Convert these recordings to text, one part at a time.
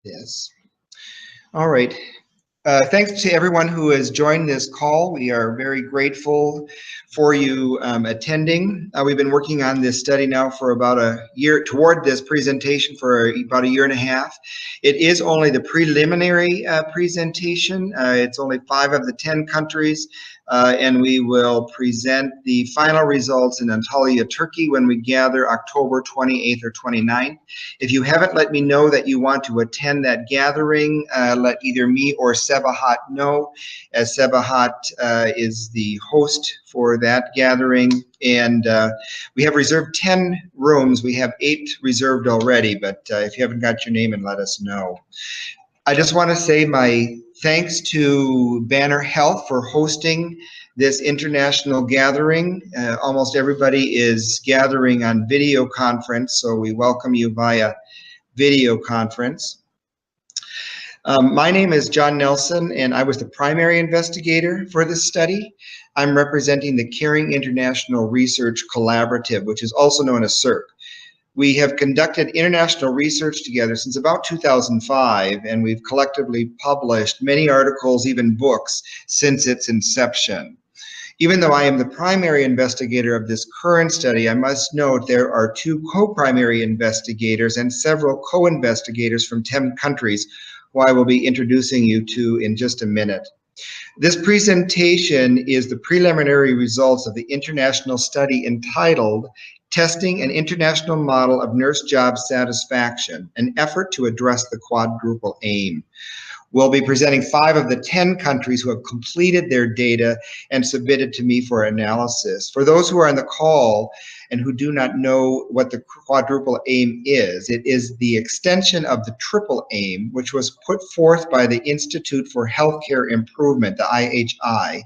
Yes. All right. Thanks to everyone who has joined this call. We are very grateful for you attending. We've been working on this study now for about a year, toward this presentation for about a year and a half. It is only the preliminary presentation. It's only 5 of the 10 countries, and we will present the final results in Antalya, Turkey when we gather October 28th or 29th. If you haven't let me know that you want to attend that gathering, let either me or Sebahat know, as Sebahat is the host for that gathering. And we have reserved 10 rooms. We have 8 reserved already, but if you haven't got your name in, let us know. I just want to say my thanks to Banner Health for hosting this international gathering. Almost everybody is gathering on video conference, so we welcome you via video conference. My name is John Nelson, and I was the primary investigator for this study. I'm representing the Caring International Research Collaborative, which is also known as CIRC. We have conducted international research together since about 2005, and we've collectively published many articles, even books, since its inception. Even though I am the primary investigator of this current study, I must note there are 2 co-primary investigators and several co-investigators from 10 countries who I will be introducing you to in just a minute. This presentation is the preliminary results of the international study entitled Testing an International Model of Nurse Job Satisfaction, an effort to address the Quadruple Aim. We'll be presenting 5 of the 10 countries who have completed their data and submitted to me for analysis. For those who are on the call and who do not know what the Quadruple Aim is, it is the extension of the Triple Aim, which was put forth by the Institute for Healthcare Improvement, the IHI,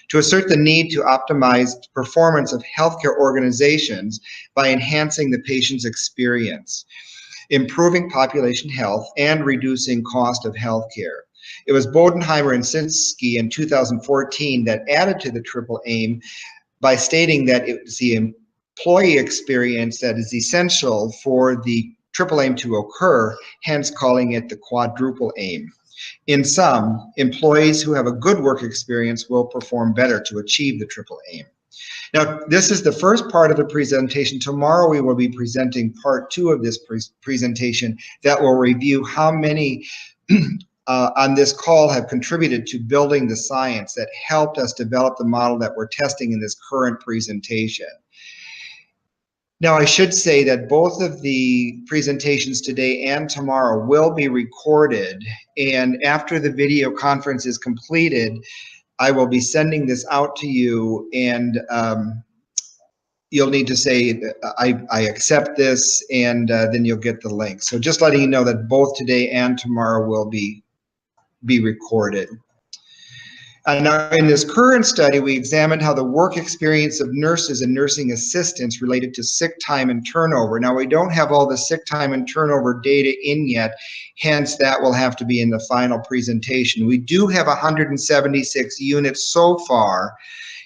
to assert the need to optimize performance of healthcare organizations by enhancing the patient's experience, improving population health, and reducing cost of healthcare. It was Bodenheimer and Sinski in 2014 that added to the Triple Aim by stating that it's the employee experience that is essential for the Triple Aim to occur, hence calling it the Quadruple Aim. In sum, employees who have a good work experience will perform better to achieve the Triple Aim. Now, this is the first part of the presentation. Tomorrow we will be presenting part 2 of this presentation that will review how many on this call have contributed to building the science that helped us develop the model that we're testing in this current presentation. Now, I should say that both of the presentations today and tomorrow will be recorded, and after the video conference is completed, I will be sending this out to you, and you'll need to say, I accept this, and then you'll get the link. So just letting you know that both today and tomorrow will be recorded. Now, in this current study, we examined how the work experience of nurses and nursing assistants related to sick time and turnover. Now, we don't have all the sick time and turnover data in yet, hence that will have to be in the final presentation. We do have 176 units so far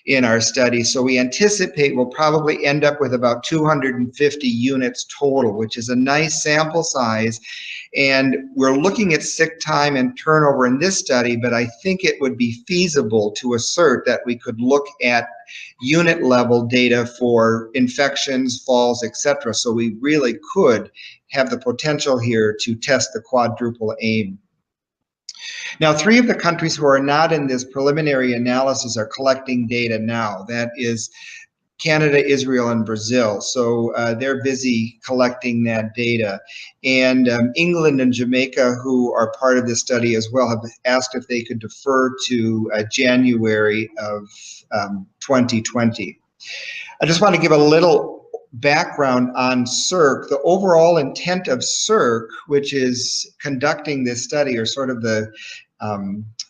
in our study, so we anticipate we'll probably end up with about 250 units total, which is a nice sample size. And we're looking at sick time and turnover in this study, but I think it would be feasible to assert that we could look at unit level data for infections, falls, etc. So we really could have the potential here to test the Quadruple Aim. Now, 3 of the countries who are not in this preliminary analysis are collecting data now. That is Canada, Israel, and Brazil. So they're busy collecting that data. And England and Jamaica, who are part of this study as well, have asked if they could defer to January of 2020. I just want to give a little background on CIRC. The overall intent of CIRC, which is conducting this study, or sort of the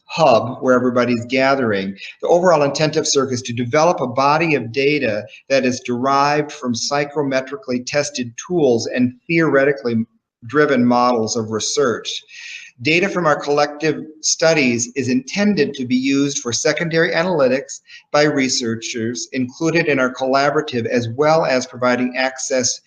hub where everybody's gathering, the overall intent of CIRC is to develop a body of data that is derived from psychometrically tested tools and theoretically driven models of research. Data from our collective studies is intended to be used for secondary analytics by researchers included in our collaborative, as well as providing access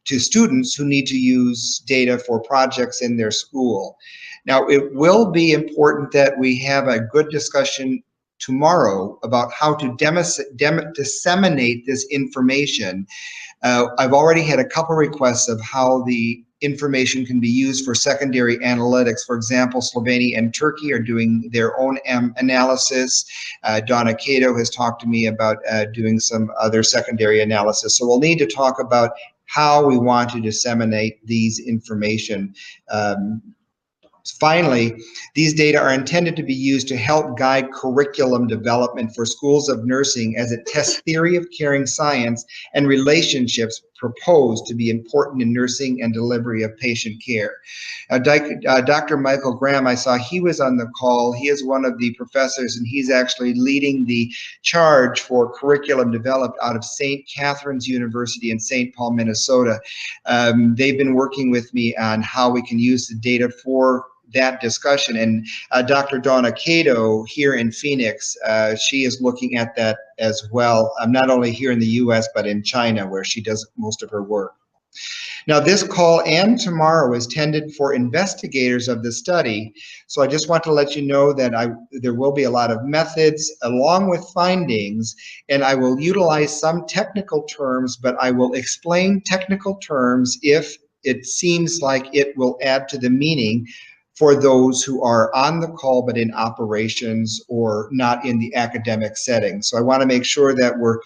to students who need to use data for projects in their school. Now, it will be important that we have a good discussion tomorrow about how to disseminate this information. I've already had a couple requests of how the information can be used for secondary analytics. For example, Slovenia and Turkey are doing their own analysis. Donna Cato has talked to me about doing some other secondary analysis. So we'll need to talk about how we want to disseminate these information. Finally, these data are intended to be used to help guide curriculum development for schools of nursing as it tests theory of caring science and relationships proposed to be important in nursing and delivery of patient care. Dr. Michael Graham, I saw he was on the call. He is one of the professors, and he's actually leading the charge for curriculum developed out of St. Catherine's University in St. Paul, Minnesota. They've been working with me on how we can use the data for that discussion, and Dr. Donna Cato here in Phoenix, she is looking at that as well, not only here in the US, but in China, where she does most of her work. Now, this call and tomorrow is intended for investigators of the study, so I just want to let you know that there will be a lot of methods along with findings, and I will utilize some technical terms, but I will explain technical terms if it seems like it will add to the meaning for those who are on the call but in operations or not in the academic setting. So I want to make sure that we're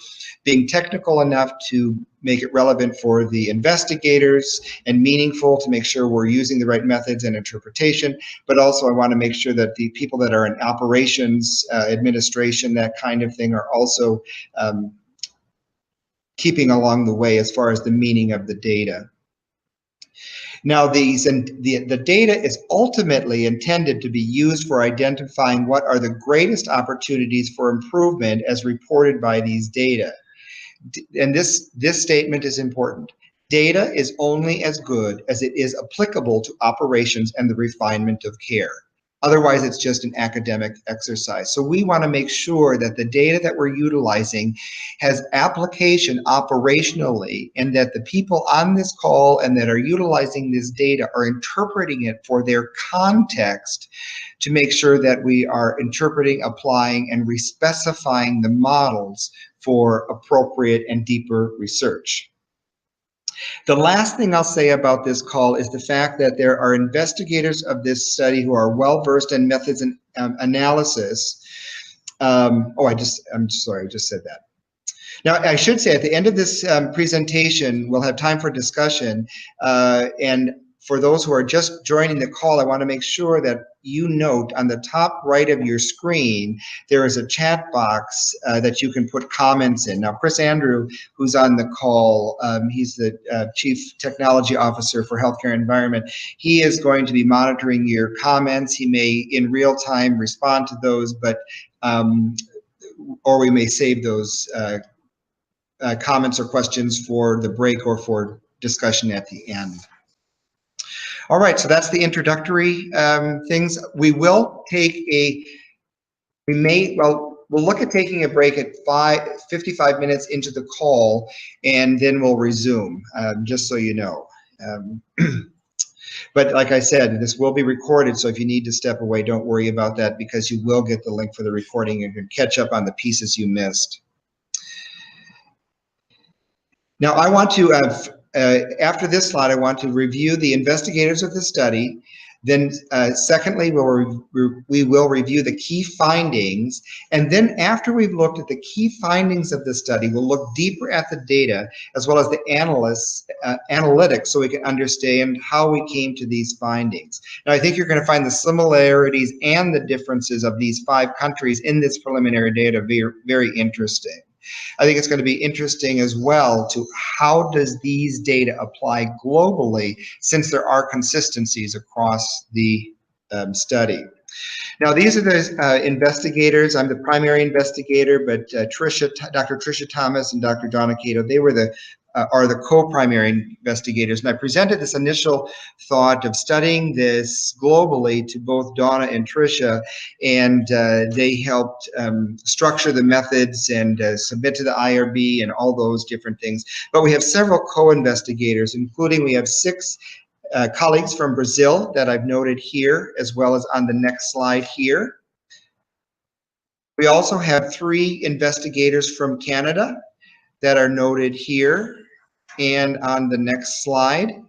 being technical enough to make it relevant for the investigators and meaningful to make sure we're using the right methods and interpretation, but also I want to make sure that the people that are in operations, administration, that kind of thing, are also keeping along the way as far as the meaning of the data. Now, the data is ultimately intended to be used for identifying what are the greatest opportunities for improvement as reported by these data. And this statement is important. Data is only as good as it is applicable to operations and the refinement of care. Otherwise, it's just an academic exercise. So we want to make sure that the data that we're utilizing has application operationally, and that the people on this call and that are utilizing this data are interpreting it for their context to make sure that we are interpreting, applying, and respecifying the models for appropriate and deeper research. The last thing I'll say about this call is the fact that there are investigators of this study who are well-versed in methods and analysis. I'm sorry, I just said that. Now, I should say at the end of this presentation, we'll have time for discussion. And for those who are just joining the call, I want to make sure that you note on the top right of your screen, there is a chat box that you can put comments in. Now, Chris Andrew, who's on the call, he's the Chief Technology Officer for Healthcare Environment. He is going to be monitoring your comments. He may, in real time, respond to those, but or we may save those comments or questions for the break or for discussion at the end. All right, so that's the introductory things. We will take we'll look at taking a break at 55 minutes into the call, and then we'll resume, just so you know. But like I said, this will be recorded, so if you need to step away, don't worry about that, because you will get the link for the recording and you can catch up on the pieces you missed. Now, I want to after this slide, I want to review the investigators of the study. Then secondly, we will review the key findings. And then after we've looked at the key findings of the study, we'll look deeper at the data as well as the analytics, so we can understand how we came to these findings. Now, I think you're going to find the similarities and the differences of these 5 countries in this preliminary data very interesting. I think it's going to be interesting as well to how does these data apply globally, since there are consistencies across the study. Now, these are the investigators. I'm the primary investigator, but Dr. Tricia Thomas and Dr. Donna Cato, they were the are the co-primary investigators. And I presented this initial thought of studying this globally to both Donna and Tricia, and they helped structure the methods and submit to the IRB and all those different things. But we have several co-investigators, including we have 6 colleagues from Brazil that I've noted here, as well as on the next slide here. We also have 3 investigators from Canada that are noted here and on the next slide.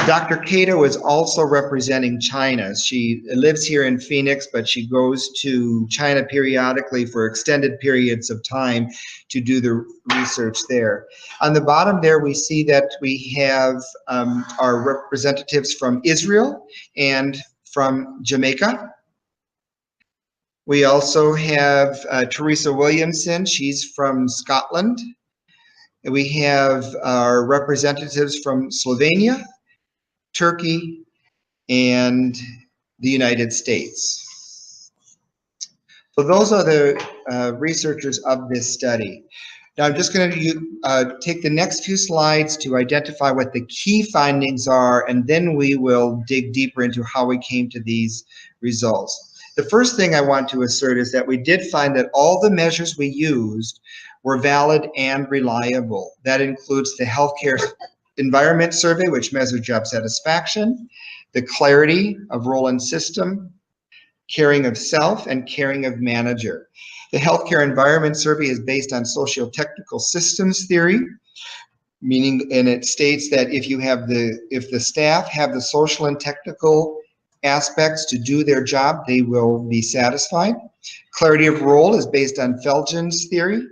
Dr. Cato is also representing China. She lives here in Phoenix, but she goes to China periodically for extended periods of time to do the research there. On the bottom there, we see that we have our representatives from Israel and from Jamaica. We also have Teresa Williamson. She's from Scotland. We have our representatives from Slovenia, Turkey, and the United States. So those are the researchers of this study. Now I'm just going to take the next few slides to identify what the key findings are, and then we will dig deeper into how we came to these results. The first thing I want to assert is that we did find that all the measures we used were valid and reliable. That includes the healthcare environment survey, which measured job satisfaction, the clarity of role and system, caring of self, and caring of manager. The healthcare environment survey is based on socio-technical systems theory, meaning, and it states that if the staff have the social and technical aspects to do their job, they will be satisfied. Clarity of role is based on Felgen's theory.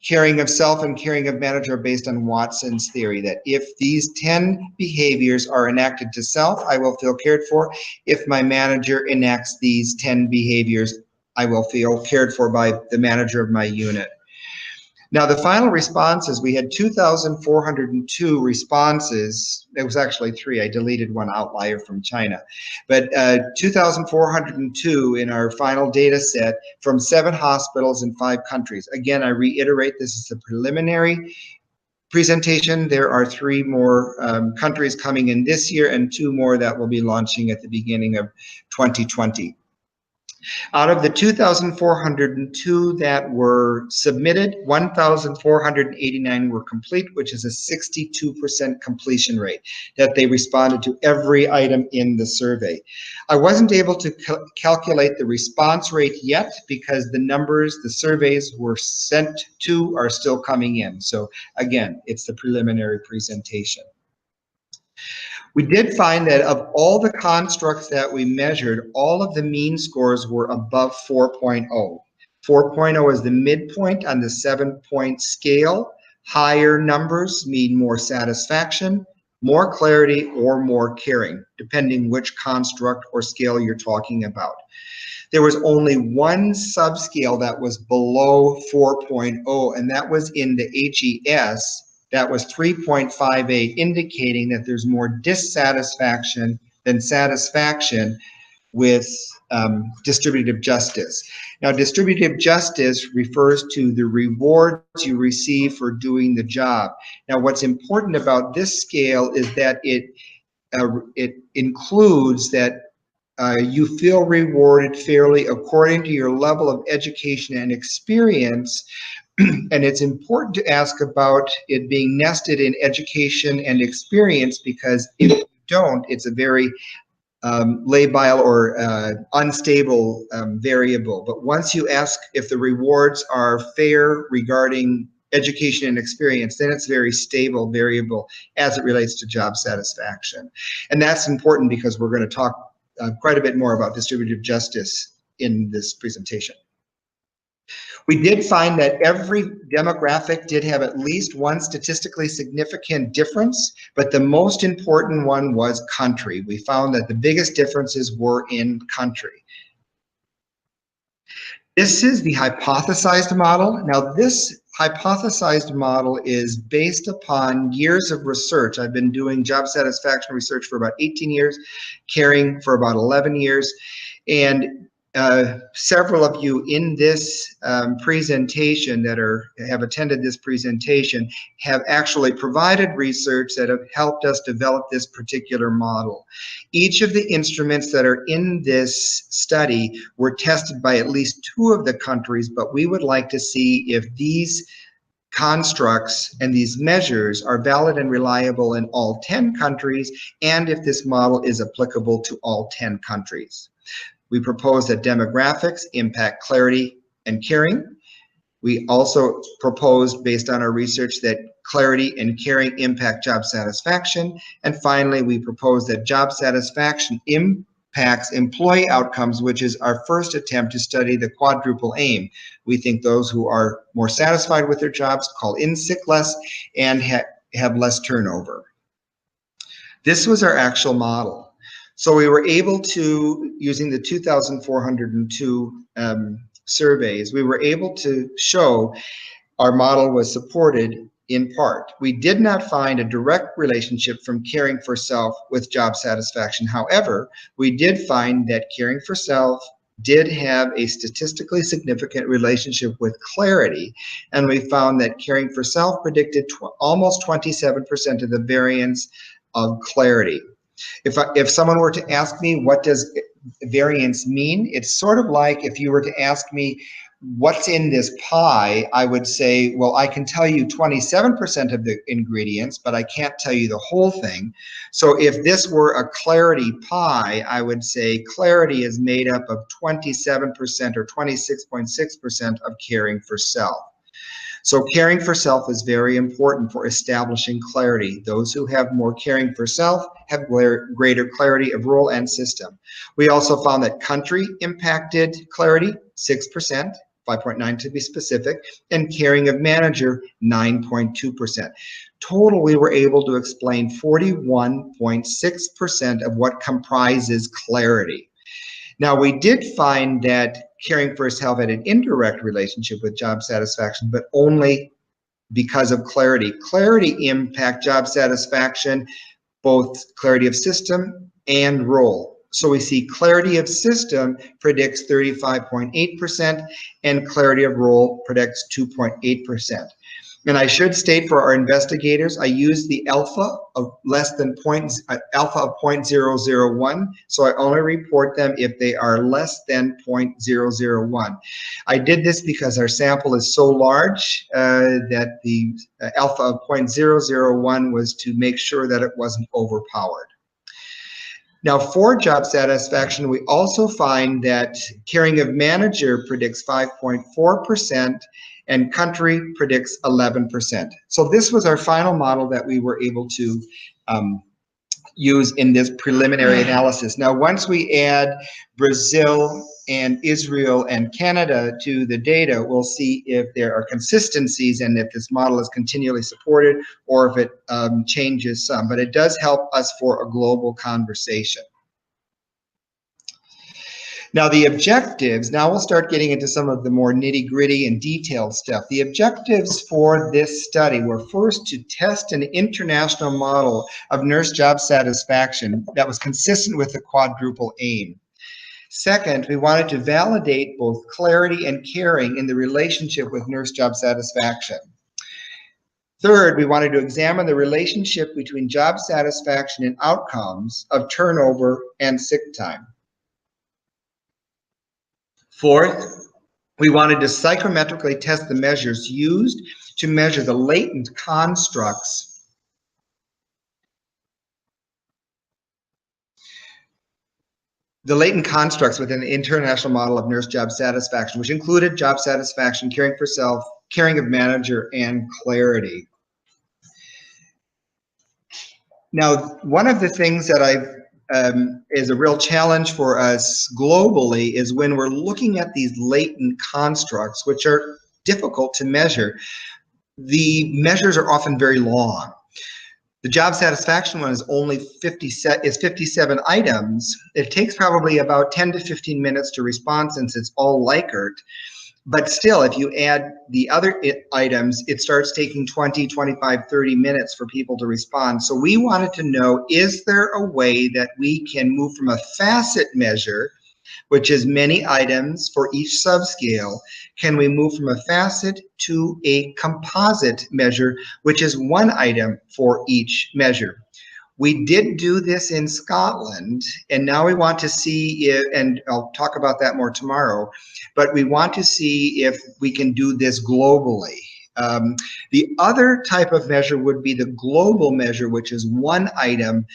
Caring of self and caring of manager are based on Watson's theory, that if these 10 behaviors are enacted to self, I will feel cared for. If my manager enacts these 10 behaviors, I will feel cared for by the manager of my unit. Now, the final responses, we had 2,402 responses. It was actually 3. I deleted one outlier from China. But 2,402 in our final data set from 7 hospitals in 5 countries. Again, I reiterate, this is a preliminary presentation. There are 3 more countries coming in this year and 2 more that will be launching at the beginning of 2020. Out of the 2,402 that were submitted, 1,489 were complete, which is a 62% completion rate, that they responded to every item in the survey. I wasn't able to calculate the response rate yet because the numbers the surveys were sent to are still coming in. So again, it's the preliminary presentation. We did find that of all the constructs that we measured, all of the mean scores were above 4.0. 4.0 is the midpoint on the 7-point scale. Higher numbers mean more satisfaction, more clarity, or more caring, depending which construct or scale you're talking about. There was only one subscale that was below 4.0, and that was in the HES. That was 3.58, indicating that there's more dissatisfaction than satisfaction with distributive justice. Now, distributive justice refers to the rewards you receive for doing the job. Now, what's important about this scale is that it includes that you feel rewarded fairly according to your level of education and experience. And it's important to ask about it being nested in education and experience, because if you don't, it's a very labile or unstable variable. But once you ask if the rewards are fair regarding education and experience, then it's a very stable variable as it relates to job satisfaction. And that's important because we're going to talk quite a bit more about distributive justice in this presentation. We did find that every demographic did have at least one statistically significant difference, but the most important one was country. We found that the biggest differences were in country. This is the hypothesized model. Now, this hypothesized model is based upon years of research. I've been doing job satisfaction research for about 18 years, caring for about 11 years, and several of you in this presentation that have attended this presentation have actually provided research that have helped us develop this particular model. Each of the instruments that are in this study were tested by at least 2 of the countries, but we would like to see if these constructs and these measures are valid and reliable in all 10 countries, and if this model is applicable to all 10 countries. We propose that demographics impact clarity and caring. We also proposed, based on our research, that clarity and caring impact job satisfaction. And finally, we propose that job satisfaction impacts employee outcomes, which is our first attempt to study the quadruple aim. We think those who are more satisfied with their jobs call in sick less and have less turnover. This was our actual model. So we were able to, using the 2,402 surveys, we were able to show our model was supported in part. We did not find a direct relationship from caring for self with job satisfaction. However, we did find that caring for self did have a statistically significant relationship with clarity, and we found that caring for self predicted almost 27% of the variance of clarity. If someone were to ask me, what does variance mean? It's sort of like if you were to ask me, what's in this pie? I would say, well, I can tell you 27% of the ingredients, but I can't tell you the whole thing. So if this were a clarity pie, I would say clarity is made up of 27% or 26.6% of caring for self. So caring for self is very important for establishing clarity. Those who have more caring for self have greater clarity of role and system. We also found that country impacted clarity, 6%, 5.9 to be specific, and caring of manager, 9.2%. Total, we were able to explain 41.6% of what comprises clarity. Now, we did find that caring for self had an indirect relationship with job satisfaction, but only because of clarity. Clarity impact job satisfaction, both clarity of system and role. So we see clarity of system predicts 35.8% and clarity of role predicts 2.8%. And I should state for our investigators, I use the alpha of alpha of 0.001. So I only report them if they are less than 0.001. I did this because our sample is so large that the alpha of 0.001 was to make sure that it wasn't overpowered. Now, for job satisfaction, we also find that caring of manager predicts 5.4%, and country predicts 11%. So this was our final model that we were able to use in this preliminary analysis. Now, once we add Brazil and Israel and Canada to the data, we'll see if there are consistencies and if this model is continually supported or if it changes some. But it does help us for a global conversation. Now the objectives, now we'll start getting into some of the more nitty-gritty and detailed stuff. The objectives for this study were first to test an international model of nurse job satisfaction that was consistent with the quadruple aim. Second, we wanted to validate both clarity and caring in the relationship with nurse job satisfaction. Third, we wanted to examine the relationship between job satisfaction and outcomes of turnover and sick time. Fourth, we wanted to psychometrically test the measures used to measure the latent constructs within the international model of nurse job satisfaction, which included job satisfaction, caring for self, caring of manager, and clarity. Now, one of the things that is a real challenge for us globally is when we're looking at these latent constructs, which are difficult to measure, the measures are often very long. The job satisfaction one is only 57 items. It takes probably about 10 to 15 minutes to respond since it's all Likert. But still, if you add the other items, it starts taking 20, 25, 30 minutes for people to respond. So we wanted to know, is there a way that we can move from a facet measure which is many items for each subscale, can we move from a facet to a composite measure, which is one item for each measure. We did do this in Scotland, and now we want to see if, and I'll talk about that more tomorrow, but we want to see if we can do this globally. The other type of measure would be the global measure, which is one item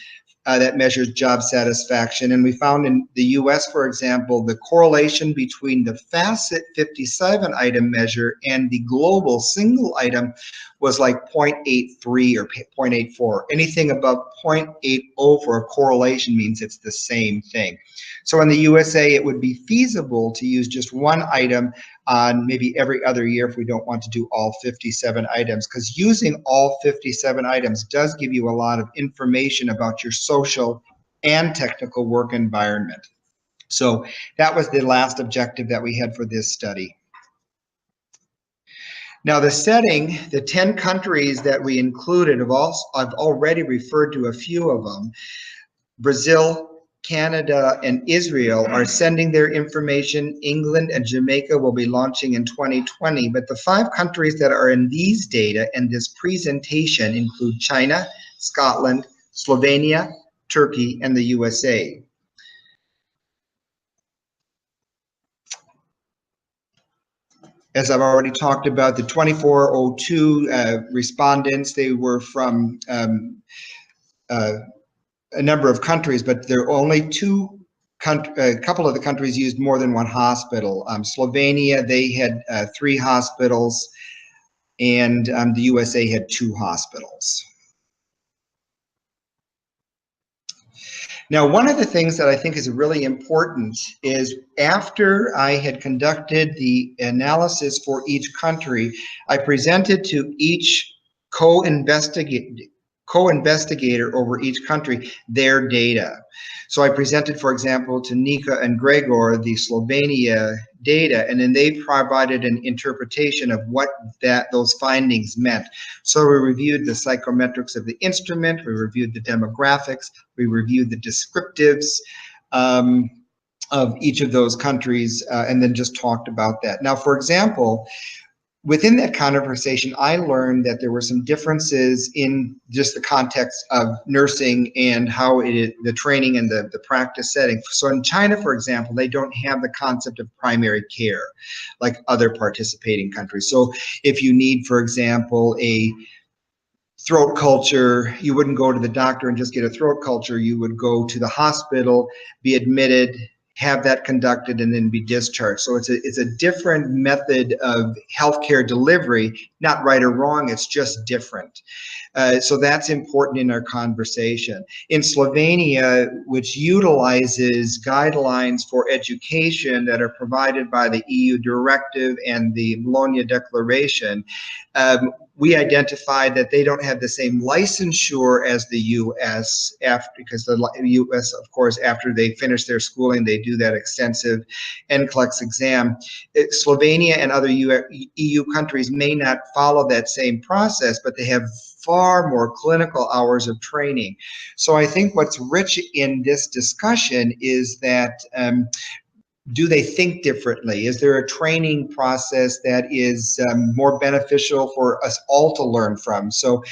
that measures job satisfaction. And we found in the US, for example, the correlation between the facet 57 item measure and the global single item was like 0.83 or 0.84. Anything above 0.80 for a correlation means it's the same thing. So in the USA, it would be feasible to use just one item on maybe every other year if we don't want to do all 57 items, because using all 57 items does give you a lot of information about your social and technical work environment. So that was the last objective that we had for this study. Now the setting, the 10 countries that we included, I've already referred to a few of them. Brazil, Canada, and Israel are sending their information. England and Jamaica will be launching in 2020, but the 5 countries that are in these data and this presentation include China, Scotland, Slovenia, Turkey, and the USA. As I've already talked about, the 2402 respondents, they were from a number of countries, but there are only a couple of the countries used more than one hospital. Slovenia, they had 3 hospitals, and the USA had 2 hospitals. Now, one of the things that I think is really important is after I had conducted the analysis for each country, I presented to each co-investigator over each country their data. So I presented, for example, to Nika and Gregor the Slovenia data, and then they provided an interpretation of what those findings meant. So we reviewed the psychometrics of the instrument, we reviewed the demographics, we reviewed the descriptives of each of those countries, and then just talked about that. Now, for example, within that conversation, I learned that there were some differences in just the context of nursing and how the training and the practice setting. So in China, for example, they don't have the concept of primary care like other participating countries. So if you need, for example, a throat culture, you wouldn't go to the doctor and just get a throat culture. You would go to the hospital, be admitted, have that conducted, and then be discharged. So it's a different method of healthcare delivery, not right or wrong, it's just different. So that's important in our conversation. In Slovenia, which utilizes guidelines for education that are provided by the EU directive and the Bologna Declaration, we identified that they don't have the same licensure as the U.S. because the U.S., of course, after they finish their schooling, they do that extensive NCLEX exam. Slovenia and other EU countries may not follow that same process, but they have far more clinical hours of training. So I think what's rich in this discussion is that do they think differently? Is there a training process that is more beneficial for us all to learn from? So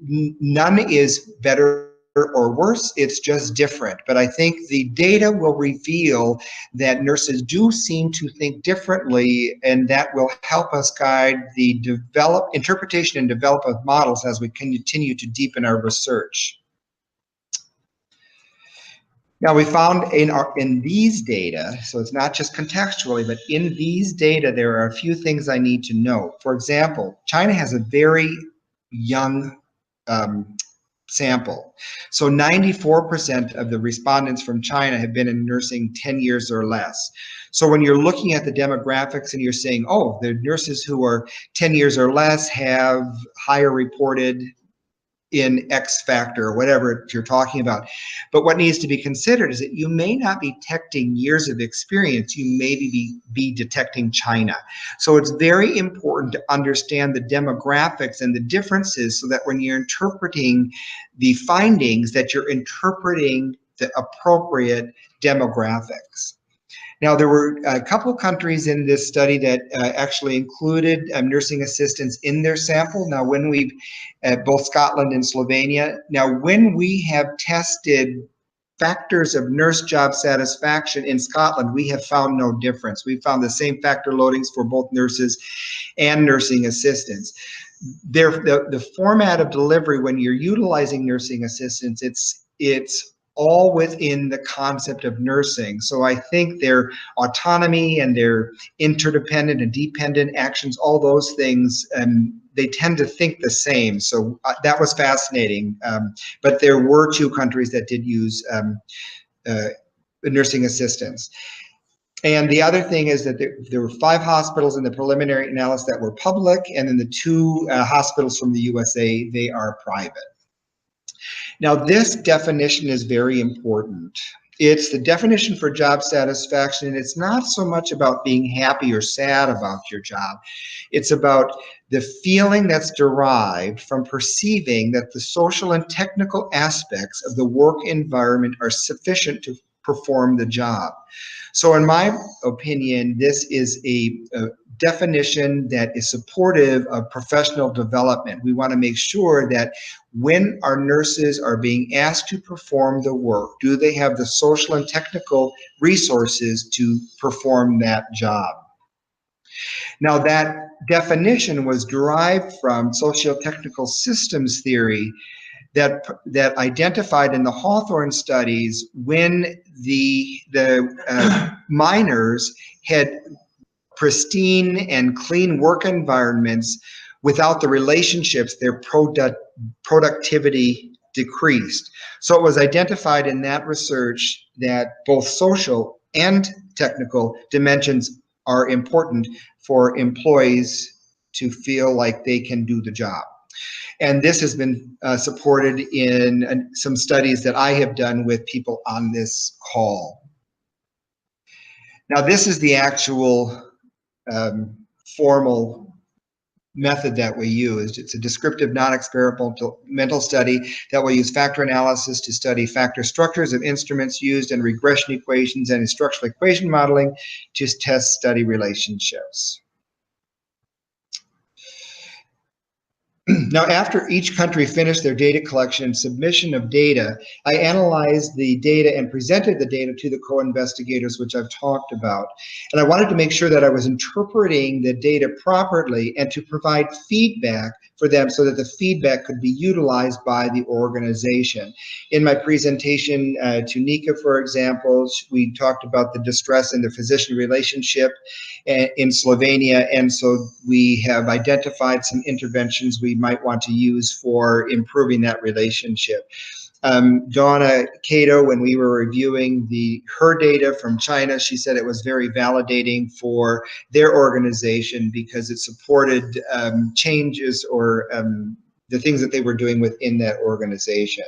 none is better or worse, it's just different. But I think the data will reveal that nurses do seem to think differently, and that will help us guide the interpretation and development of models as we continue to deepen our research. Now we found in these data, so it's not just contextually, but in these data, there are a few things I need to know. For example, China has a very young sample. So 94% of the respondents from China have been in nursing 10 years or less. So when you're looking at the demographics and you're saying, oh, the nurses who are 10 years or less have higher reported in X factor or whatever you're talking about. But what needs to be considered is that you may not be detecting years of experience, you may be detecting China. So it's very important to understand the demographics and the differences so that when you're interpreting the findings, that you're interpreting the appropriate demographics. Now, there were a couple countries in this study that actually included nursing assistants in their sample. Now, when we, both Scotland and Slovenia, now when we have tested factors of nurse job satisfaction in Scotland, we have found no difference. We found the same factor loadings for both nurses and nursing assistants. The format of delivery, when you're utilizing nursing assistants, it's all within the concept of nursing. So I think their autonomy and their interdependent and dependent actions, all those things, they tend to think the same. So that was fascinating. But there were 2 countries that did use nursing assistants. And the other thing is that there were 5 hospitals in the preliminary analysis that were public, and then the 2 hospitals from the USA, they are private. Now, this definition is very important. It's the definition for job satisfaction, and it's not so much about being happy or sad about your job. It's about the feeling that's derived from perceiving that the social and technical aspects of the work environment are sufficient to perform the job. So in my opinion, this is a definition that is supportive of professional development. We want to make sure that when our nurses are being asked to perform the work, do they have the social and technical resources to perform that job? Now, that definition was derived from socio-technical systems theory that identified in the Hawthorne studies when the miners had pristine and clean work environments. Without the relationships, their productivity decreased. So it was identified in that research that both social and technical dimensions are important for employees to feel like they can do the job. And this has been supported in some studies that I have done with people on this call. Now, this is the actual formal method that we use. It's a descriptive, non-experimental study that will use factor analysis to study factor structures of instruments used in regression equations and instructional equation modeling to test study relationships. Now, after each country finished their data collection and submission of data, I analyzed the data and presented the data to the co-investigators, which I've talked about. And I wanted to make sure that I was interpreting the data properly and to provide feedback for them so that the feedback could be utilized by the organization. In my presentation to Nika, for example, we talked about the distress in the physician relationship in Slovenia, and so we have identified some interventions we might want to use for improving that relationship. Donna Cato, when we were reviewing her data from China, she said it was very validating for their organization because it supported changes or the things that they were doing within that organization.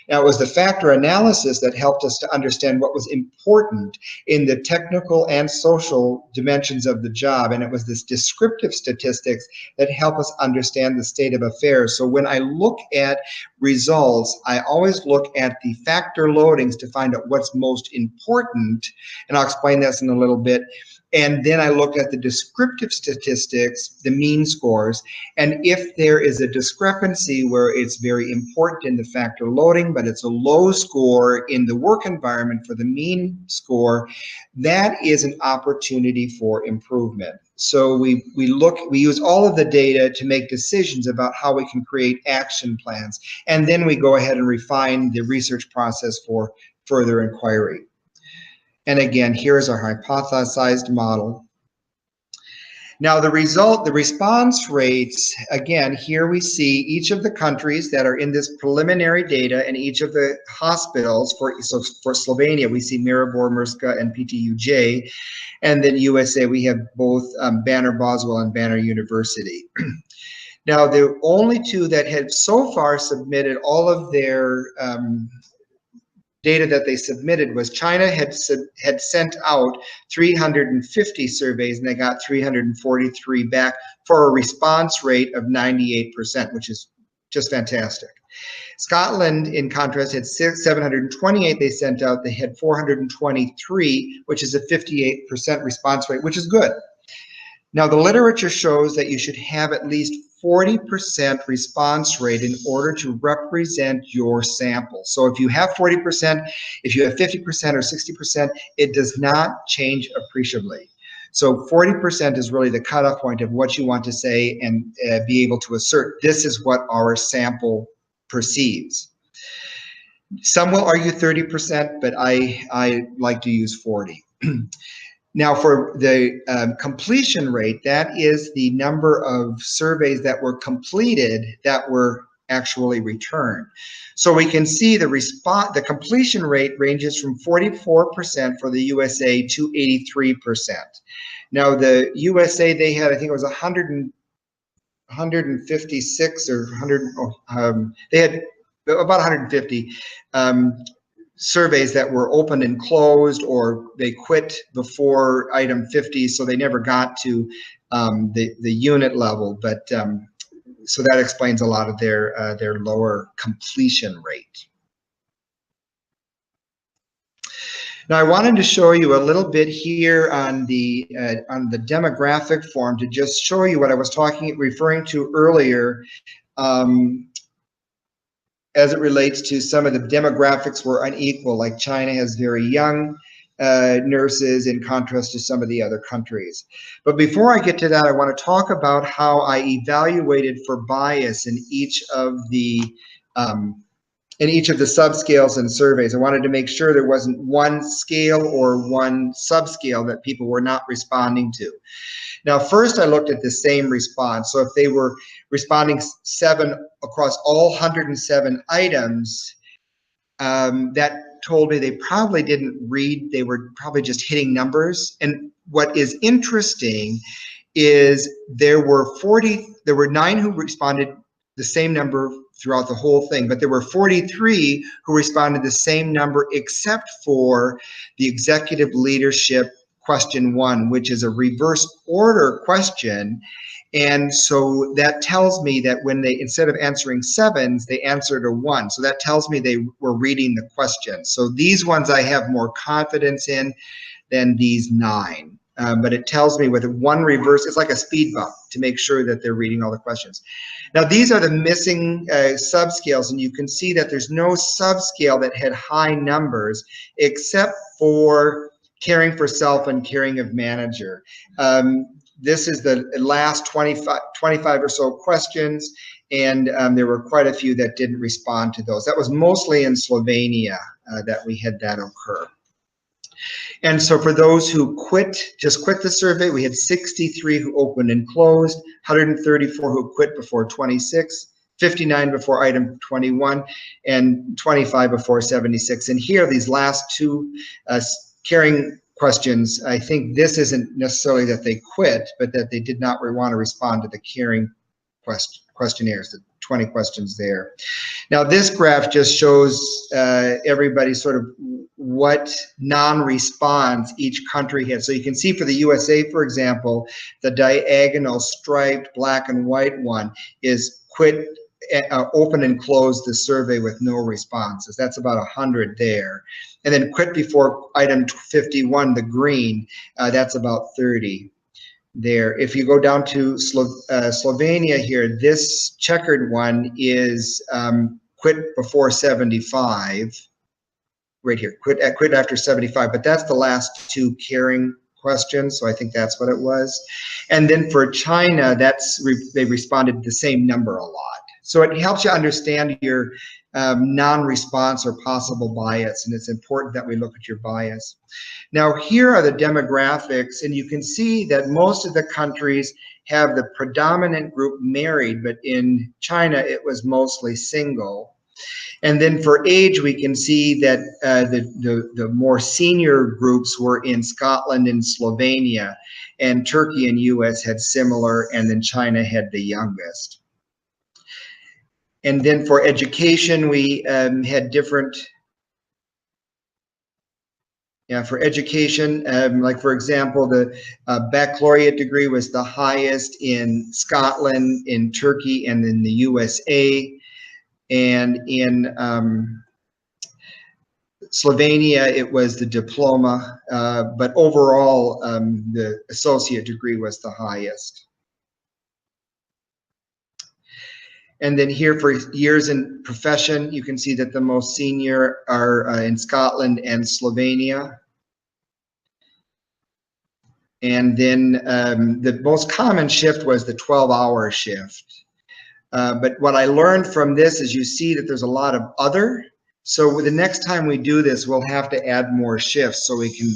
Now, it was the factor analysis that helped us to understand what was important in the technical and social dimensions of the job, and it was this descriptive statistics that help us understand the state of affairs. So when I look at results, I always look at the factor loadings to find out what's most important, and I'll explain this in a little bit. And then I look at the descriptive statistics, the mean scores, and if there is a discrepancy where it's very important in the factor loading, but it's a low score in the work environment for the mean score, that is an opportunity for improvement. So we use all of the data to make decisions about how we can create action plans, and then we go ahead and refine the research process for further inquiry. And again, here's our hypothesized model. Now the response rates, again, here we see each of the countries that are in this preliminary data and each of the hospitals. For Slovenia, we see Maribor, Murska, and PTUJ. And then USA, we have both Banner Boswell and Banner University. Now, the only 2 that have so far submitted all of their data that they submitted was China had sent out 350 surveys and they got 343 back for a response rate of 98%, which is just fantastic. Scotland, in contrast, had 728 they sent out. They had 423, which is a 58% response rate, which is good. Now, the literature shows that you should have at least 40% response rate in order to represent your sample. So if you have 40%, if you have 50% or 60%, it does not change appreciably. So 40% is really the cutoff point of what you want to say and be able to assert this is what our sample perceives. Some will argue 30%, but I like to use 40. Now, for the completion rate, that is the number of surveys that were completed that were actually returned. So we can see the completion rate ranges from 44% for the USA to 83%. Now, the USA, they had, I think it was 156 or 100, they had about 150 surveys that were opened and closed, or they quit before item 50, so they never got to the unit level. But so that explains a lot of their lower completion rate. Now, I wanted to show you a little bit here on the demographic form to just show you what I was referring to earlier. As it relates to some of the demographics were unequal, like China has very young nurses in contrast to some of the other countries. But before I get to that, I want to talk about how I evaluated for bias in each of the subscales and surveys. I wanted to make sure there wasn't one scale or one subscale that people were not responding to. Now, first I looked at the same response. So if they were responding 7 across all 107 items, that told me they probably didn't read, they were probably just hitting numbers. And what is interesting is there were 9 who responded the same number throughout the whole thing, but there were 43 who responded the same number except for the executive leadership question 1, which is a reverse order question. And so that tells me that when they, instead of answering 7s, they answered a 1. So that tells me they were reading the question. So these ones I have more confidence in than these 9. But it tells me with one reverse, it's like a speed bump to make sure that they're reading all the questions. Now, these are the missing subscales, and you can see that there's no subscale that had high numbers except for caring for self and caring of manager. This is the last 25 or so questions, and there were quite a few that didn't respond to those. That was mostly in Slovenia that we had that occur. And so for those who just quit the survey, we had 63 who opened and closed, 134 who quit before 26, 59 before item 21, and 25 before 76. And here, these last 2 caring questions, I think this isn't necessarily that they quit, but that they did not want to respond to the caring questionnaires, the 20 questions there. Now, this graph just shows everybody sort of what non-response each country had. So you can see for the USA, for example, the diagonal striped black and white one is quit, open and close the survey with no responses. That's about 100 there. And then quit before item 51, the green, that's about 30 there. If you go down to Slovenia here, this checkered one is quit before 75, right here, quit after 75, but that's the last 2 caring questions, so I think that's what it was. And then for China, they responded the same number a lot. So it helps you understand your non-response or possible bias, and it's important that we look at your bias. Now, here are the demographics, and you can see that most of the countries have the predominant group married, but in China, it was mostly single. And then for age, we can see that the more senior groups were in Scotland and Slovenia, and Turkey and US had similar, and then China had the youngest. And then for education, we had different, for education, like for example, the baccalaureate degree was the highest in Scotland, in Turkey, and in the USA. and in Slovenia it was the diploma, but overall the associate degree was the highest. And then here for years in profession, you can see that the most senior are in Scotland and Slovenia. And then the most common shift was the 12-hour shift. But what I learned from this is you see that there's a lot of other. So the next time we do this, we'll have to add more shifts so we can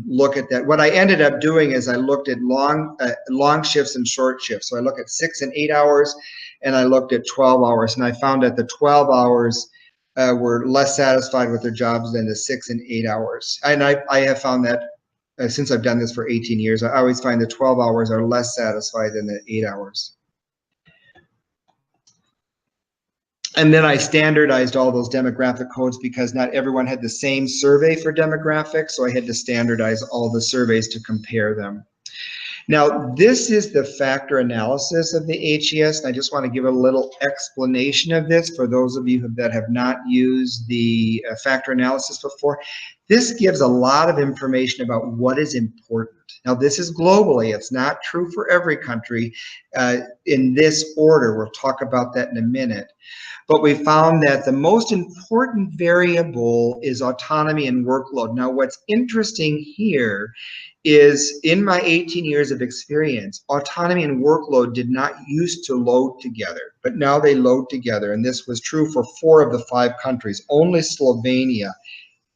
look at that. What I ended up doing is I looked at long shifts and short shifts. So I looked at 6 and 8 hours, and I looked at 12 hours. And I found that the 12 hours were less satisfied with their jobs than the 6 and 8 hours. And I have found that since I've done this for 18 years, I always find the 12 hours are less satisfied than the 8 hours. And then I standardized all those demographic codes because not everyone had the same survey for demographics, so I had to standardize all the surveys to compare them. Now, this is the factor analysis of the HES, and I just want to give a little explanation of this for those of you that have not used the factor analysis before. This gives a lot of information about what is important. Now, this is globally. It's not true for every country in this order. We'll talk about that in a minute. But we found that the most important variable is autonomy and workload. Now, what's interesting here is in my 18 years of experience, autonomy and workload did not used to load together, but now they load together. And this was true for 4 of the 5 countries. Only Slovenia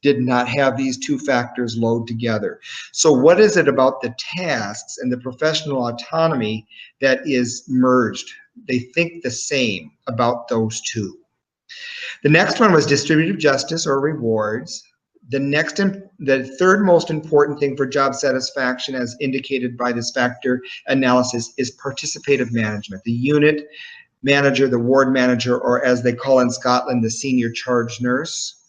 did not have these 2 factors load together. So what is it about the tasks and the professional autonomy that is merged? They think the same about those 2. The next one was distributive justice or rewards. The third most important thing for job satisfaction, as indicated by this factor analysis, is participative management. The unit manager, the ward manager, or as they call in Scotland, the senior charge nurse.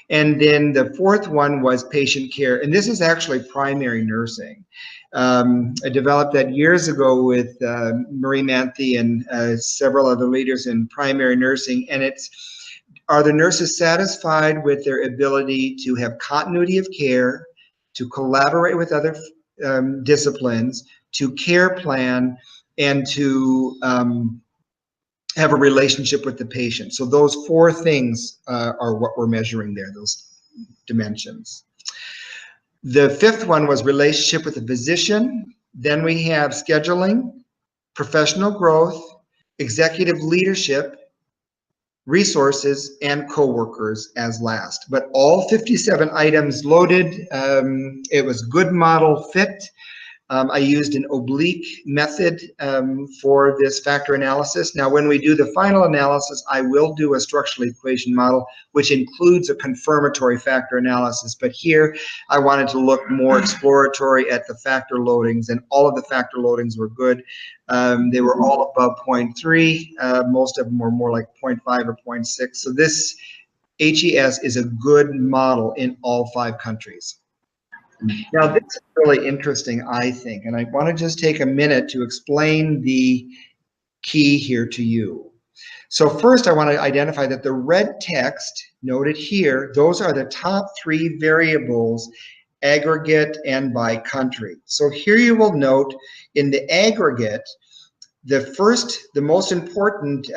And then the fourth one was patient care, and this is actually primary nursing. I developed that years ago with Marie Manthe and several other leaders in primary nursing, and it's, are the nurses satisfied with their ability to have continuity of care, to collaborate with other disciplines, to care plan, and to have a relationship with the patient? So those 4 things are what we're measuring there, those dimensions. The 5th one was relationship with the physician. Then we have scheduling, professional growth, executive leadership, resources, and coworkers as last. But all 57 items loaded. It was good model fit. I used an oblique method for this factor analysis. Now, when we do the final analysis, I will do a structural equation model, which includes a confirmatory factor analysis. But here, I wanted to look more exploratory at the factor loadings, and all of the factor loadings were good. They were all above 0.3. Most of them were more like 0.5 or 0.6. So this HES is a good model in all 5 countries. Now, this is really interesting, I think, and I want to just take a minute to explain the key here to you. So first, I want to identify that the red text noted here, those are the top 3 variables, aggregate and by country. So here you will note in the aggregate, the most important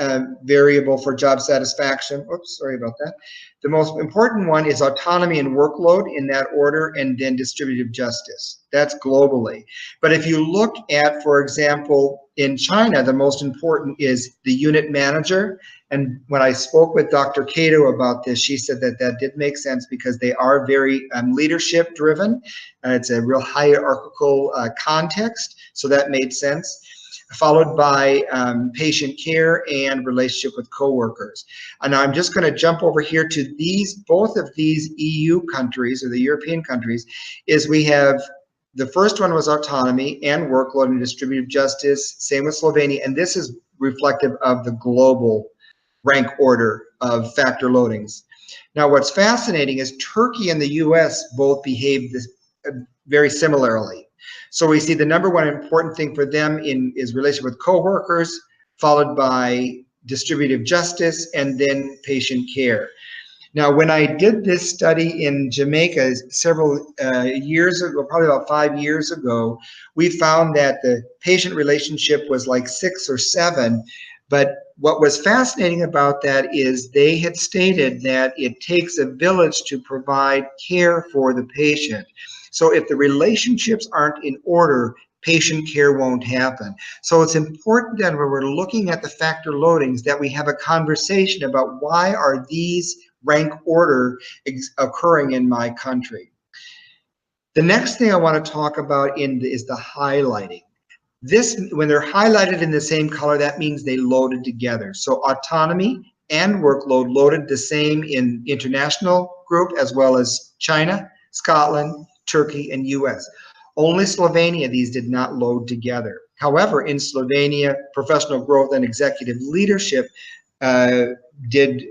variable for job satisfaction, oops, sorry about that. The most important one is autonomy and workload in that order, and then distributive justice. That's globally. But if you look at, for example, in China, the most important is the unit manager. And when I spoke with Dr. Cato about this, she said that that did make sense because they are very leadership driven. It's a real hierarchical context, so that made sense. Followed by patient care and relationship with coworkers. And now I'm just going to jump over here to both of these EU countries, or the European countries, is we have, the first one was autonomy and workload and distributive justice, same with Slovenia, and this is reflective of the global rank order of factor loadings. Now what's fascinating is Turkey and the US both behave very similarly. So we see the number 1 important thing for them is relationship with coworkers, followed by distributive justice, and then patient care. Now, when I did this study in Jamaica several years ago, probably about 5 years ago, we found that the patient relationship was like 6 or 7. But what was fascinating about that is they had stated that it takes a village to provide care for the patient. So if the relationships aren't in order, patient care won't happen. So it's important that when we're looking at the factor loadings that we have a conversation about why are these rank order occurring in my country. The next thing I want to talk about is the highlighting. This, when they're highlighted in the same color, that means they loaded together. So autonomy and workload loaded the same in international group as well as China, Scotland, Turkey, and US. Only Slovenia, these did not load together. However, in Slovenia, professional growth and executive leadership did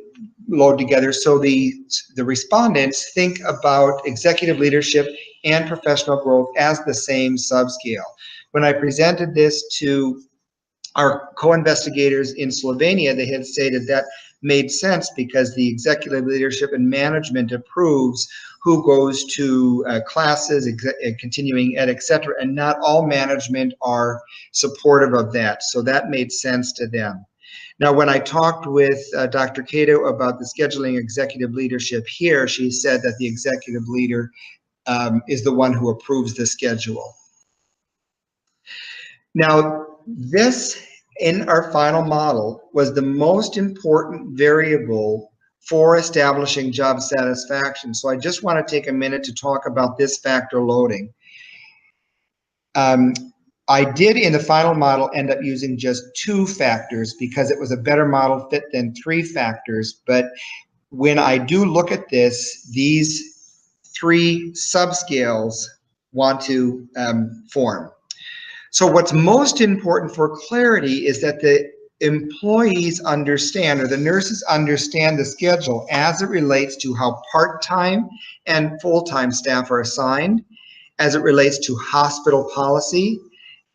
load together. So the respondents think about executive leadership and professional growth as the same subscale. When I presented this to our co-investigators in Slovenia, they had stated that made sense because the executive leadership and management approves who goes to classes, continuing ed, etc., and not all management are supportive of that. So that made sense to them. Now, when I talked with Dr. Cato about the scheduling executive leadership here, she said that the executive leader is the one who approves the schedule. Now, this in our final model was the most important variable for establishing job satisfaction. So I just want to take a minute to talk about this factor loading. I did in the final model end up using just 2 factors because it was a better model fit than 3 factors. But when I do look at this, these 3 subscales want to form. So what's most important for clarity is that the employees understand, or the nurses understand, the schedule as it relates to how part-time and full-time staff are assigned, as it relates to hospital policy,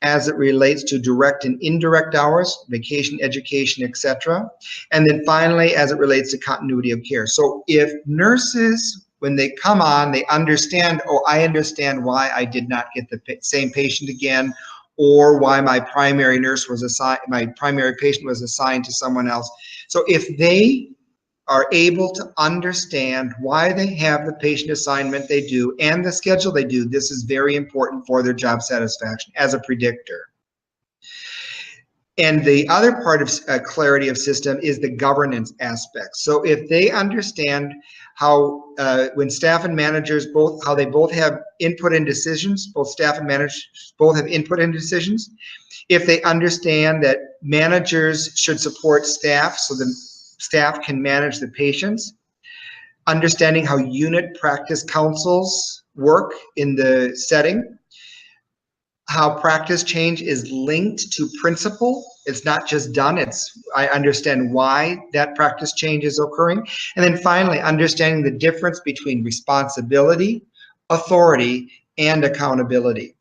as it relates to direct and indirect hours, vacation, education, etc. And then finally, as it relates to continuity of care. So if nurses, when they come on, they understand, oh, I understand why I did not get the same patient again, or why my primary nurse was assigned, my primary patient was assigned to someone else. So if they are able to understand why they have the patient assignment they do and the schedule they do, this is very important for their job satisfaction as a predictor. And the other part of clarity of system is the governance aspect. So if they understand how when staff and managers both, how they both have input in decisions, both staff and managers both have input in decisions, if they understand that managers should support staff so the staff can manage the patients, understanding how unit practice councils work in the setting, how practice change is linked to principle. It's not just done, I understand why that practice change is occurring. And then finally, understanding the difference between responsibility, authority, and accountability.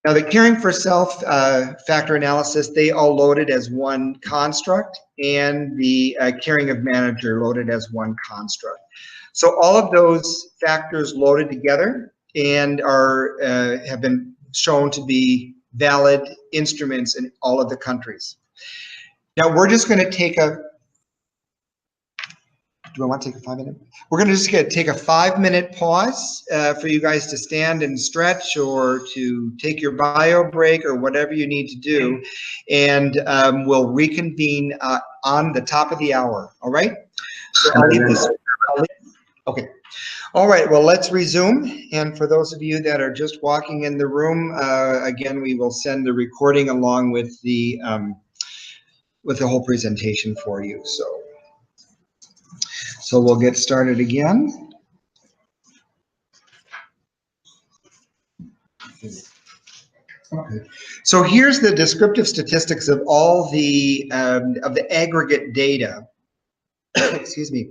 Now, the caring for self factor analysis, they all loaded as one construct, and the caring of manager loaded as one construct. So all of those factors loaded together and are have been shown to be valid instruments in all of the countries. Now we're just going to take a, do I want to take a 5-minute? We're going to just take a 5-minute pause for you guys to stand and stretch or to take your bio break or whatever you need to do, and we'll reconvene on the top of the hour. All right? So I'll leave this. Okay. All right, well, let's resume. And for those of you that are just walking in the room, again, we will send the recording along with the whole presentation for you. So we'll get started again. Okay. So here's the descriptive statistics of all the aggregate data. Excuse me.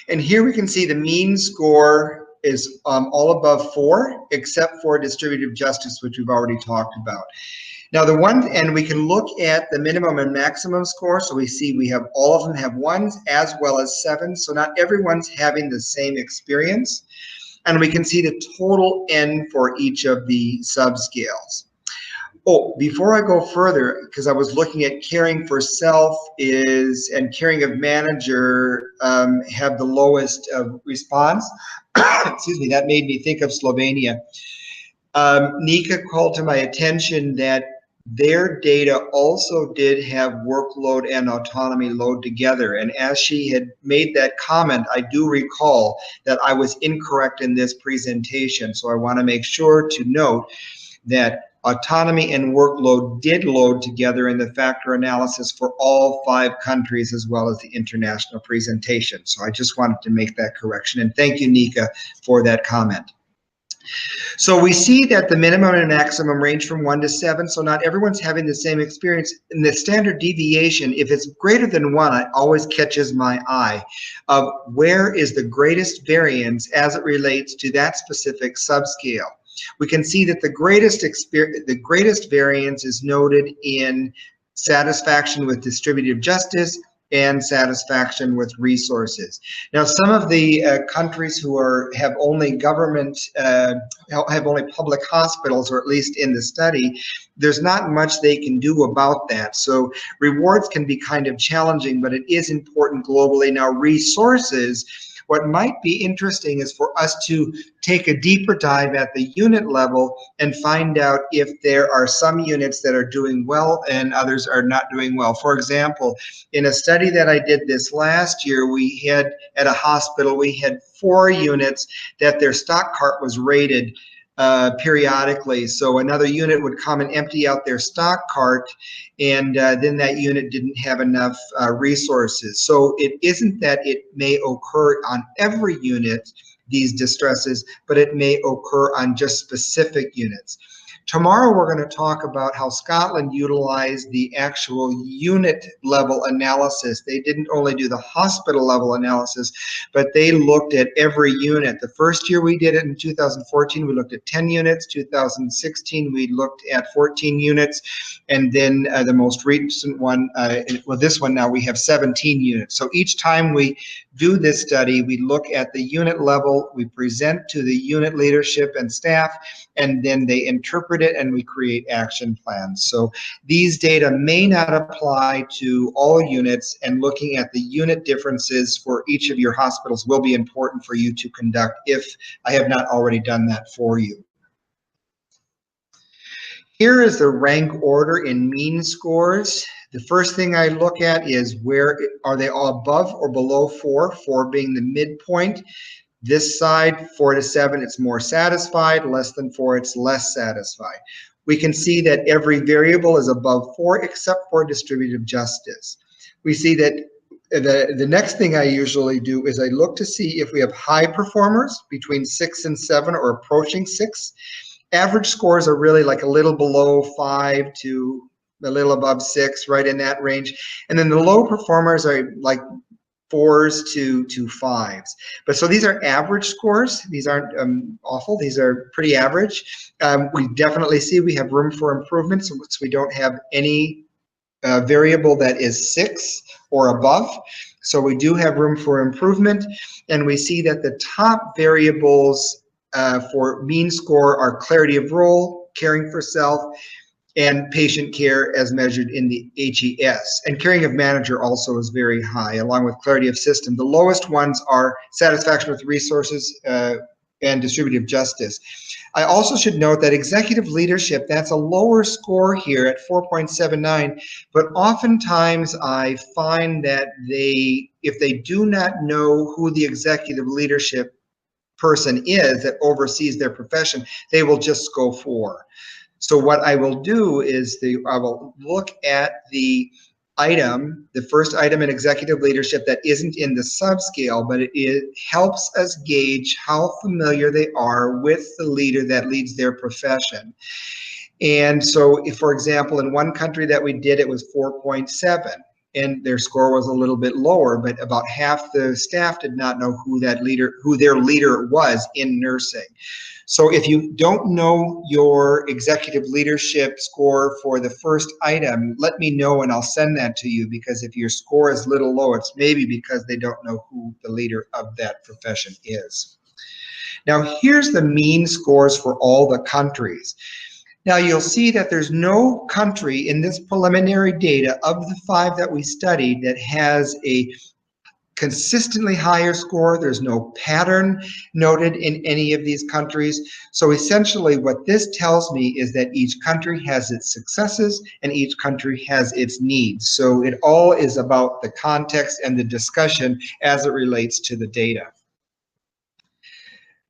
And here we can see the mean score is all above 4, except for distributive justice, which we've already talked about. Now and we can look at the minimum and maximum score. So we see we have all of them have 1s as well as 7s. So not everyone's having the same experience. And we can see the total N for each of the subscales. Oh, before I go further, because I was looking at caring for self and caring of manager have the lowest response. Excuse me, that made me think of Slovenia. Nika called to my attention that their data also did have workload and autonomy load together. And as she had made that comment, I do recall that I was incorrect in this presentation. So I want to make sure to note that autonomy and workload did load together in the factor analysis for all 5 countries as well as the international presentation. So I just wanted to make that correction. And thank you, Nika, for that comment. So we see that the minimum and maximum range from 1 to 7, so not everyone's having the same experience. And the standard deviation, if it's greater than 1, it always catches my eye of where is the greatest variance as it relates to that specific subscale. We can see that the greatest variance is noted in satisfaction with distributive justice and satisfaction with resources. Now, some of the countries who have only government, have only public hospitals, or at least in the study, there's not much they can do about that. So rewards can be kind of challenging, but it is important globally. Now, resources, what might be interesting is for us to take a deeper dive at the unit level and find out if there are some units that are doing well and others are not doing well. For example, in a study that I did this last year, we had at a hospital, we had 4 units that their stock cart was rated periodically. So another unit would come and empty out their stock cart, and then that unit didn't have enough resources. So it isn't that it may occur on every unit, these distresses, but it may occur on just specific units. Tomorrow we're going to talk about how Scotland utilized the actual unit level analysis. They didn't only do the hospital level analysis, but they looked at every unit. The first year we did it in 2014, we looked at 10 units. 2016, we looked at 14 units. And then the most recent one, well, this one now we have 17 units. So each time we do this study, we look at the unit level, we present to the unit leadership and staff, and then they interpret it and we create action plans. So these data may not apply to all units, and looking at the unit differences for each of your hospitals will be important for you to conduct if I have not already done that for you. Here is the rank order in mean scores. The first thing I look at is where are they all above or below 4, 4 being the midpoint. This side, 4 to 7, it's more satisfied. Less than 4, it's less satisfied. We can see that every variable is above 4 except for distributive justice. We see that the next thing I usually do is I look to see if we have high performers between 6 and 7 or approaching 6. Average scores are really like a little below 5 to a little above 6, right in that range. And then the low performers are like 4s to 5s. But so these are average scores. These aren't awful. These are pretty average. We definitely see we have room for improvement, so we don't have any variable that is 6 or above. So we do have room for improvement. And we see that the top variables for mean score are clarity of role, caring for self, and patient care as measured in the HES. And caring of manager also is very high, along with clarity of system. The lowest ones are satisfaction with resources and distributive justice. I also should note that executive leadership, that's a lower score here at 4.79, but oftentimes I find that if they do not know who the executive leadership person is that oversees their profession, they will just go 4. So what I will do is I will look at the item, the first item in executive leadership that isn't in the subscale, but it helps us gauge how familiar they are with the leader that leads their profession. And so if, for example, in one country that we did, it was 4.7. and their score was a little bit lower, but about half the staff did not know who their leader was in nursing. So if you don't know your executive leadership score for the first item, let me know and I'll send that to you, because if your score is a little low, it's maybe because they don't know who the leader of that profession is. Now, here's the mean scores for all the countries. Now, you'll see that there's no country in this preliminary data of the 5 that we studied that has a consistently higher score. There's no pattern noted in any of these countries. So essentially what this tells me is that each country has its successes and each country has its needs. So it all is about the context and the discussion as it relates to the data.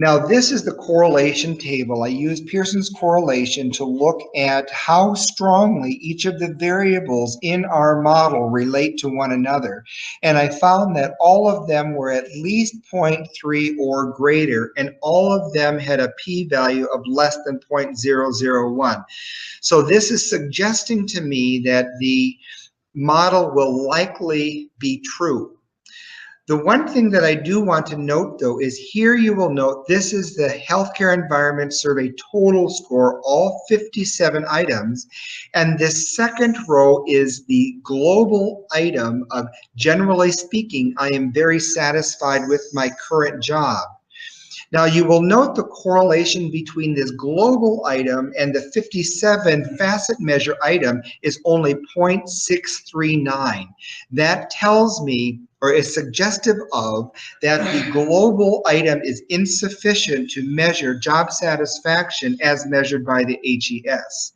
Now, this is the correlation table. I used Pearson's correlation to look at how strongly each of the variables in our model relate to one another. And I found that all of them were at least 0.3 or greater, and all of them had a p-value of less than 0.001. So this is suggesting to me that the model will likely be true. The one thing that I do want to note, though, is here you will note this is the Healthcare Environment Survey total score, all 57 items. And this second row is the global item of, generally speaking, I am very satisfied with my current job. Now, you will note the correlation between this global item and the 57 facet measure item is only 0.639. That tells me, or is suggestive of, that the global item is insufficient to measure job satisfaction as measured by the HES.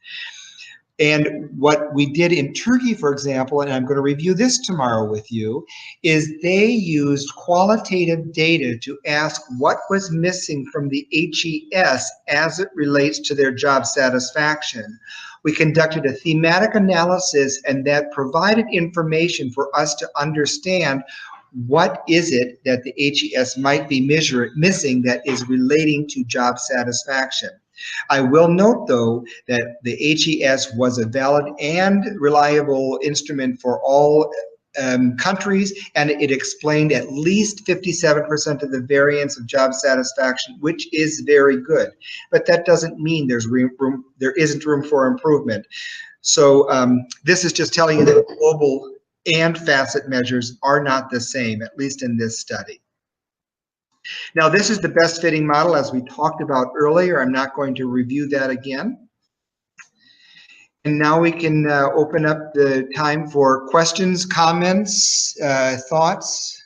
And what we did in Turkey, for example, and I'm going to review this tomorrow with you, is they used qualitative data to ask what was missing from the HES as it relates to their job satisfaction. We conducted a thematic analysis, and that provided information for us to understand what is it that the HES might be missing that is relating to job satisfaction. I will note, though, that the HES was a valid and reliable instrument for all countries, and it explained at least 57% of the variance of job satisfaction, which is very good. But that doesn't mean there isn't room for improvement. So this is just telling you that global and facet measures are not the same, at least in this study. Now, this is the best fitting model, as we talked about earlier. I'm not going to review that again. And now we can open up the time for questions, comments, thoughts.